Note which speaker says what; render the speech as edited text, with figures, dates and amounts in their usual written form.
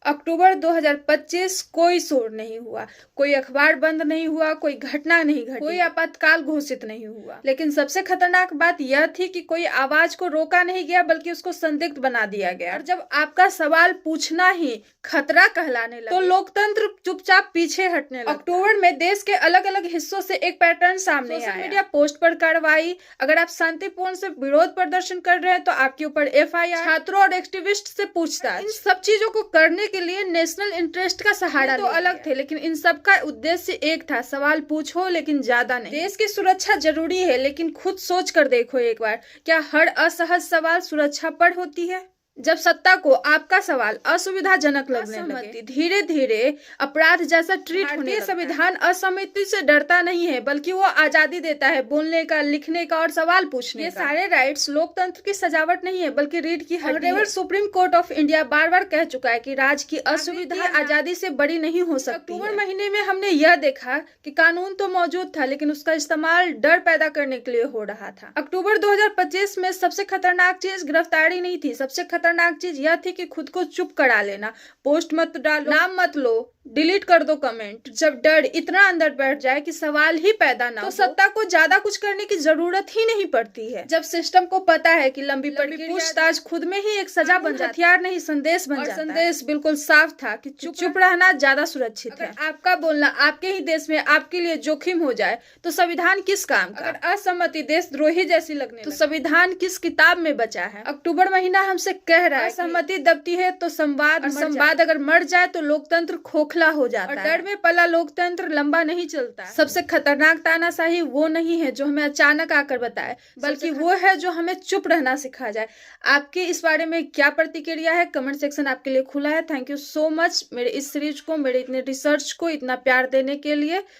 Speaker 1: अक्टूबर 2025 कोई शोर नहीं हुआ, कोई अखबार बंद नहीं हुआ, कोई घटना नहीं घटी, कोई आपातकाल घोषित नहीं हुआ। लेकिन सबसे खतरनाक बात यह थी कि कोई आवाज को रोका नहीं गया बल्कि उसको संदिग्ध बना दिया गया। और जब आपका सवाल पूछना ही खतरा कहलाने लगा तो लोकतंत्र चुपचाप पीछे हटने लगा। अक्टूबर में देश के अलग अलग हिस्सों से एक पैटर्न सामने आया। सोशल मीडिया पोस्ट पर कार्रवाई, अगर आप शांतिपूर्ण से विरोध प्रदर्शन कर रहे हैं तो आपके ऊपर FIR, छात्रों और एक्टिविस्ट से पूछताछ। इन सब चीजों को करने के लिए नेशनल इंटरेस्ट का सहारा तो अलग थे, लेकिन इन सब का उद्देश्य एक था, सवाल पूछो लेकिन ज्यादा नहीं। देश की सुरक्षा जरूरी है, लेकिन खुद सोच कर देखो एक बार, क्या हर असहज सवाल सुरक्षा पर होती है? जब सत्ता को आपका सवाल असुविधाजनक लगने लगे, धीरे धीरे अपराध जैसा ट्रीट होने लगता है। संविधान असहमति से डरता नहीं है, बल्कि वो आजादी देता है बोलने का, लिखने का और सवाल पूछने का। ये सारे राइट्स लोकतंत्र की सजावट नहीं है, बल्कि रीढ़ की हड्डी है। सुप्रीम कोर्ट ऑफ इंडिया बार बार कह चुका है कि राज्य की असुविधा आजादी से बड़ी नहीं हो सकती। अक्टूबर महीने में हमने यह देखा कि कानून तो मौजूद था, लेकिन उसका इस्तेमाल डर पैदा करने के लिए हो रहा था। अक्टूबर 2025 में सबसे खतरनाक चीज गिरफ्तारी नहीं थी, सबसे खतरनाक चीज यह थी कि खुद को चुप करा लेना। पोस्ट मत डालो, नाम मत लो, डिलीट कर दो कमेंट। जब डर इतना अंदर बैठ जाए कि सवाल ही पैदा ना हो, तो सत्ता को ज्यादा कुछ करने की जरूरत ही नहीं पड़ती है। जब सिस्टम को पता है कि लंबी पूछताछ खुद में ही एक सजा बन जाती है, हथियार नहीं संदेश बन जाता है। संदेश बिल्कुल साफ था कि चुप रहना ज्यादा सुरक्षित है। आपका बोलना आपके ही देश में आपके लिए जोखिम हो जाए तो संविधान किस काम का? अगर असहमति देशद्रोही जैसी लगने तो संविधान किस किताब में बचा है? अक्टूबर महीना हमसे कह रहा है, असहमति दबती है तो संवाद, और संवाद अगर मर जाए तो लोकतंत्र खोखला हो जाता है। और डर में पला लोकतंत्र लंबा नहीं चलता। सबसे खतरनाक तानाशाही वो नहीं है जो हमें अचानक आकर बताए, बल्कि वो है जो हमें चुप रहना सिखा जाए। आपके इस बारे में क्या प्रतिक्रिया है? कमेंट सेक्शन आपके लिए खुला है। थैंक यू सो मच मेरे इस सीरीज को, मेरे इतने रिसर्च को इतना प्यार देने के लिए।